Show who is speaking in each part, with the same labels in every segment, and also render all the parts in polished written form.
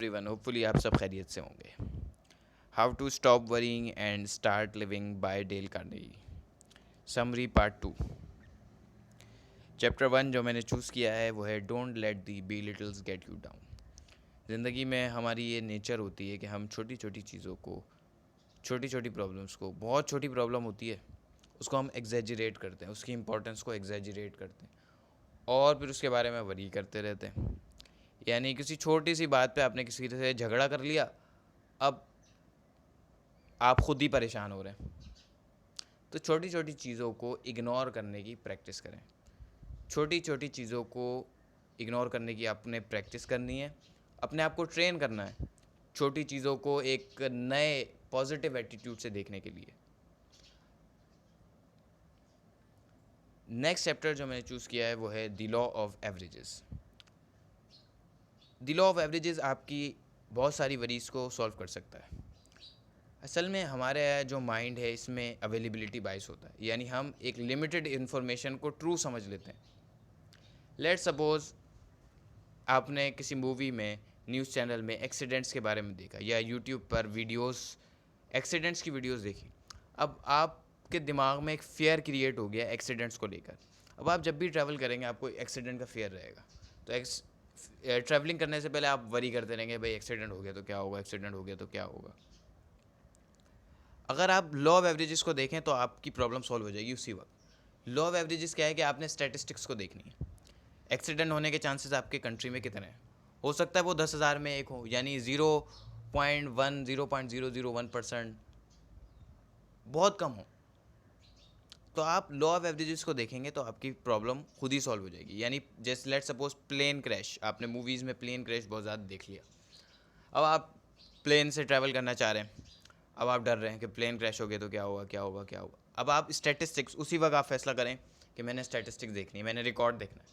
Speaker 1: Everyone, hopefully आप सब खैरियत से होंगे। How to stop worrying and start living by Dale Carnegie. Summary part 2। Chapter 1 जो मैंने चूज़ किया है वो है don't let the beetles get you down. ज़िंदगी में हमारी ये नेचर होती है कि हम छोटी छोटी चीज़ों को, छोटी छोटी प्रॉब्लम्स को, बहुत छोटी प्रॉब्लम होती है उसको हम एग्जैजरेट करते हैं, उसकी इंपॉर्टेंस को एग्जैजरेट करते हैं और फिर उसके बारे में वरी करते रहते हैं। यानी किसी छोटी सी बात पे आपने किसी से झगड़ा कर लिया, अब आप खुद ही परेशान हो रहे हैं। तो छोटी छोटी चीज़ों को इग्नोर करने की प्रैक्टिस करें। छोटी छोटी चीज़ों को इग्नोर करने की आपने प्रैक्टिस करनी है, अपने आप को ट्रेन करना है छोटी चीज़ों को एक नए पॉजिटिव एटीट्यूड से देखने के लिए। नेक्स्ट चैप्टर जो मैंने चूज़ किया है वो है the law of averages. The law of averages आपकी बहुत सारी वरीज को सॉल्व कर सकता है। असल में हमारे जो माइंड है इसमें अवेलेबिलिटी बाइस होता है, यानी हम एक लिमिटेड इन्फॉर्मेशन को ट्रू समझ लेते हैं। लेट सपोज आपने किसी मूवी में, न्यूज़ चैनल में एक्सीडेंट्स के बारे में देखा या यूट्यूब पर वीडियोस, एक्सीडेंट्स की वीडियोस देखी। अब आपके दिमाग में एक फ़ियर क्रिएट हो गया एक्सीडेंट्स को लेकर। अब आप जब भी ट्रैवल करेंगे आपको एक्सीडेंट का फ़ियर रहेगा। तो ट्रैवलिंग करने से पहले आप वरी करते रहेंगे, भाई एक्सीडेंट हो गया तो क्या होगा, एक्सीडेंट हो गया तो क्या होगा। अगर आप लॉ ऑफ एवरेजेस को देखें तो आपकी प्रॉब्लम सॉल्व हो जाएगी उसी वक्त। लॉ ऑफ एवरेजेस क्या है कि आपने स्टैटिस्टिक्स को देखनी है। एक्सीडेंट होने के चांसेस आपके कंट्री में कितने हैं। हो सकता है वो 10,000 में एक हो, यानी 0.1% बहुत कम हो। तो आप लॉ ऑफ एवरेजेस को देखेंगे तो आपकी प्रॉब्लम खुद ही सॉल्व हो जाएगी। यानी जैसे लेट सपोज प्लेन क्रैश, आपने मूवीज़ में प्लेन क्रैश बहुत ज़्यादा देख लिया। अब आप प्लेन से ट्रैवल करना चाह रहे हैं, अब आप डर रहे हैं कि प्लेन क्रैश हो गया तो क्या होगा, क्या होगा, क्या होगा। अब आप स्टैटिस्टिक्स, उसी वक्त आप फैसला करें कि मैंने स्टैटिस्टिक्स देखनी है, मैंने रिकॉर्ड देखना है।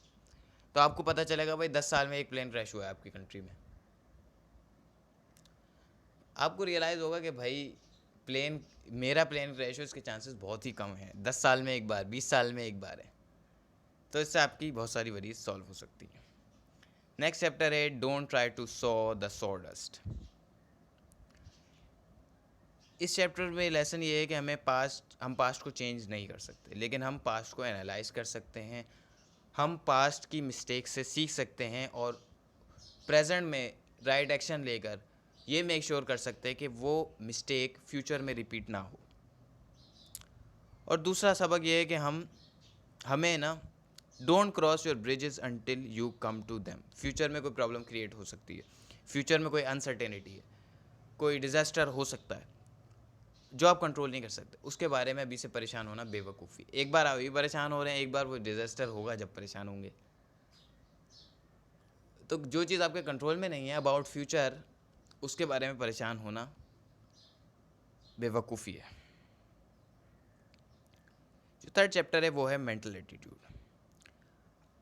Speaker 1: तो आपको पता चलेगा भाई 10 साल में एक प्लेन क्रैश हुआ है आपकी कंट्री में। आपको रियलाइज़ होगा कि भाई प्लेन, मेरा प्लेन क्रैश हो इसके चांसेस बहुत ही कम हैं, 10 साल में एक बार, 20 साल में एक बार है। तो इससे आपकी बहुत सारी वरीज सॉल्व हो सकती है। नेक्स्ट चैप्टर है don't try to saw the sawdust. इस चैप्टर में लेसन ये है कि हम पास्ट को चेंज नहीं कर सकते, लेकिन हम पास्ट को एनालाइज कर सकते हैं। हम पास्ट की मिस्टेक से सीख सकते हैं और प्रेजेंट में राइट एक्शन लेकर ये मेक श्योर कर सकते हैं कि वो मिस्टेक फ्यूचर में रिपीट ना हो। और दूसरा सबक ये है कि हमें ना don't cross your bridges until you come to them. Future में कोई प्रॉब्लम क्रिएट हो सकती है, फ्यूचर में कोई अनसर्टेनिटी है, कोई डिज़ास्टर हो सकता है जो आप कंट्रोल नहीं कर सकते। उसके बारे में अभी से परेशान होना बेवकूफ़ी। एक बार आप अभी परेशान हो रहे हैं, एक बार वो डिज़ास्टर होगा जब परेशान होंगे। तो जो चीज़ आपके कंट्रोल में नहीं है अबाउट फ्यूचर, उसके बारे में परेशान होना बेवकूफ़ी है। जो थर्ड चैप्टर है वो है मेंटल एटीट्यूड।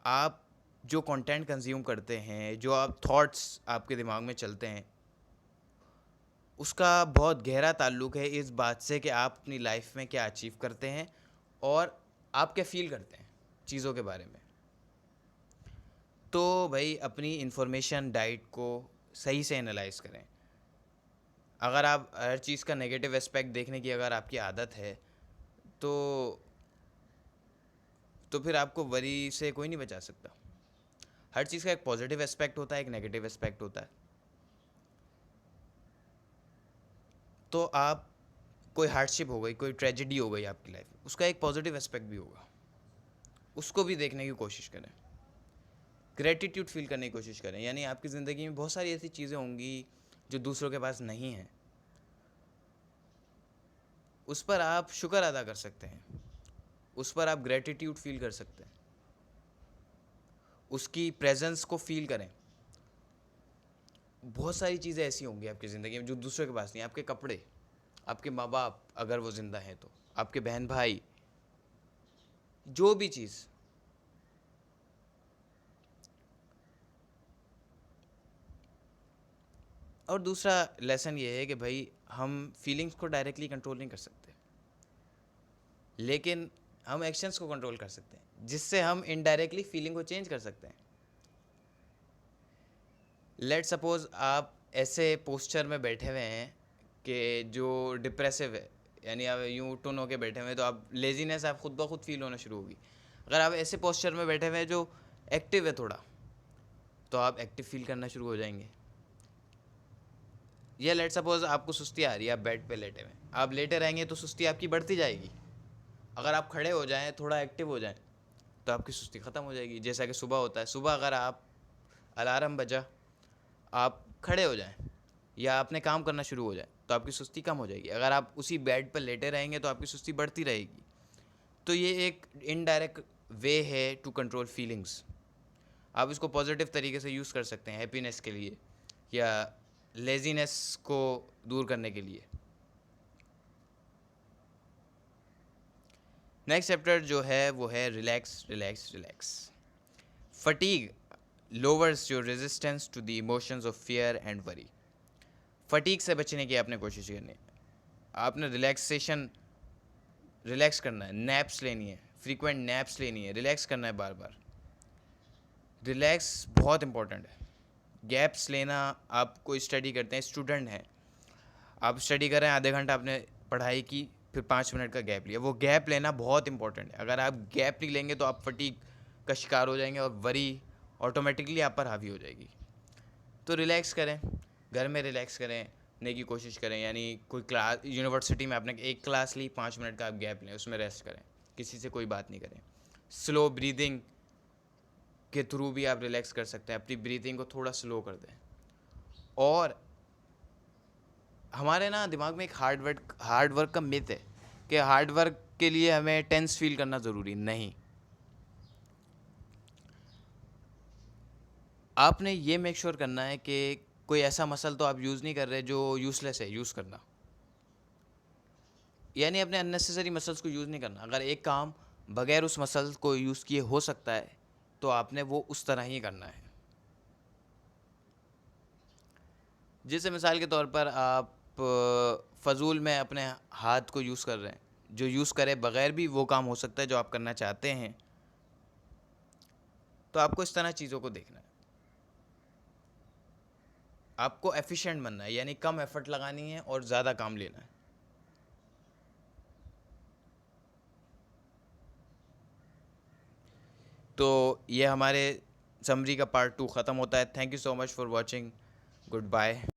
Speaker 1: आप जो कंटेंट कंज्यूम करते हैं, जो आप थॉट्स आपके दिमाग में चलते हैं, उसका बहुत गहरा ताल्लुक है इस बात से कि आप अपनी लाइफ में क्या अचीव करते हैं और आप क्या फील करते हैं चीज़ों के बारे में। तो भाई अपनी इंफॉर्मेशन डाइट को सही से एनालाइज करें। अगर आप हर चीज़ का नेगेटिव एस्पेक्ट देखने की अगर आपकी आदत है तो फिर आपको वरी से कोई नहीं बचा सकता। हर चीज़ का एक पॉजिटिव एस्पेक्ट होता है, एक नेगेटिव एस्पेक्ट होता है। तो आप, कोई हार्डशिप हो गई, कोई ट्रेजेडी हो गई आपकी लाइफ में, उसका एक पॉजिटिव एस्पेक्ट भी होगा, उसको भी देखने की कोशिश करें। ग्रेटिट्यूड फील करने की कोशिश करें। यानी आपकी ज़िंदगी में बहुत सारी ऐसी चीज़ें होंगी जो दूसरों के पास नहीं हैं, उस पर आप शुक्र अदा कर सकते हैं, उस पर आप ग्रेटिट्यूड फील कर सकते हैं, उसकी प्रेजेंस को फील करें। बहुत सारी चीज़ें ऐसी होंगी आपकी ज़िंदगी में जो दूसरों के पास नहीं। आपके कपड़े, आपके माँ बाप अगर वो ज़िंदा हैं तो, आपके बहन भाई, जो भी चीज़। और दूसरा लेसन ये है कि भाई हम फीलिंग्स को डायरेक्टली कंट्रोल नहीं कर सकते, लेकिन हम एक्शंस को कंट्रोल कर सकते हैं, जिससे हम इनडायरेक्टली फीलिंग को चेंज कर सकते हैं। लेट सपोज आप ऐसे पोस्चर में बैठे हुए हैं कि जो डिप्रेसिव है, यानी आप यूँ टुन होके बैठे हुए हैं, तो आप लेजीनेस आप खुद ब खुद फील होना शुरू होगी। अगर आप ऐसे पोस्चर में बैठे हुए हैं जो एक्टिव है थोड़ा, तो आप एक्टिव फील करना शुरू हो जाएंगे। या लेट सपोज आपको सुस्ती आ रही है, आप बेड पे लेटे हुए हैं, आप लेटे रहेंगे तो सुस्ती आपकी बढ़ती जाएगी। अगर आप खड़े हो जाएं, थोड़ा एक्टिव हो जाएं, तो आपकी सुस्ती ख़त्म हो जाएगी। जैसा कि सुबह होता है, सुबह अगर आप अलार्म बजा, आप खड़े हो जाएं या अपने काम करना शुरू हो जाए, तो आपकी सुस्ती कम हो जाएगी। अगर आप उसी बेड पर लेटे रहेंगे तो आपकी सुस्ती बढ़ती रहेगी। तो ये एक इनडायरेक्ट वे है टू कंट्रोल फीलिंग्स। आप इसको पॉजिटिव तरीके से यूज़ कर सकते हैं हैप्पीनेस के लिए या लेजीनेस को दूर करने के लिए। नेक्स्ट चैप्टर जो है वो है relax relax relax. Fatigue lowers your resistance to the emotions of fear and worry. Fatigue से बचने की आपने कोशिश करनी है। आपने रिलैक्स करना है, नैप्स लेनी है, फ्रीक्वेंट नैप्स लेनी है, रिलैक्स करना है बार बार। रिलैक्स बहुत इंपॉर्टेंट है। गैप्स लेना, आप कोई स्टडी करते हैं, स्टूडेंट हैं, आप स्टडी कर रहे हैं, आधे घंटा आपने पढ़ाई की, फिर 5 मिनट का गैप लिया, वो गैप लेना बहुत इंपॉर्टेंट है। अगर आप गैप नहीं लेंगे तो आप फटीग का शिकार हो जाएंगे और वरी ऑटोमेटिकली आप पर हावी हो जाएगी। तो रिलैक्स करें, घर में रिलैक्स करने की कोशिश करें। यानी कोई क्लास, यूनिवर्सिटी में आपने एक क्लास ली, 5 मिनट का आप गैप लें, उसमें रेस्ट करें, किसी से कोई बात नहीं करें। स्लो ब्रीदिंग के थ्रू भी आप रिलैक्स कर सकते हैं, अपनी ब्रीदिंग को थोड़ा स्लो कर दें। और हमारे ना दिमाग में एक हार्ड वर्क का मिथ है कि हार्ड वर्क के लिए हमें टेंस फील करना ज़रूरी नहीं। आपने ये मेक श्योर करना है कि कोई ऐसा मसल तो आप यूज़ नहीं कर रहे जो यूज़लेस है यूज़ करना। यानी अपने अननेसेसरी मसल्स को यूज़ नहीं करना। अगर एक काम बगैर उस मसल को यूज़ किए हो सकता है तो आपने वो उस तरह ही करना है। जैसे मिसाल के तौर पर आप फ़जूल में अपने हाथ को यूज़ कर रहे हैं, जो यूज़ करे बगैर भी वो काम हो सकता है जो आप करना चाहते हैं। तो आपको इस तरह चीज़ों को देखना है। आपको एफिशिएंट बनना है, यानी कम एफर्ट लगानी है और ज़्यादा काम लेना है। तो ये हमारे समरी का पार्ट 2 ख़त्म होता है। Thank you so much for watching. Good bye.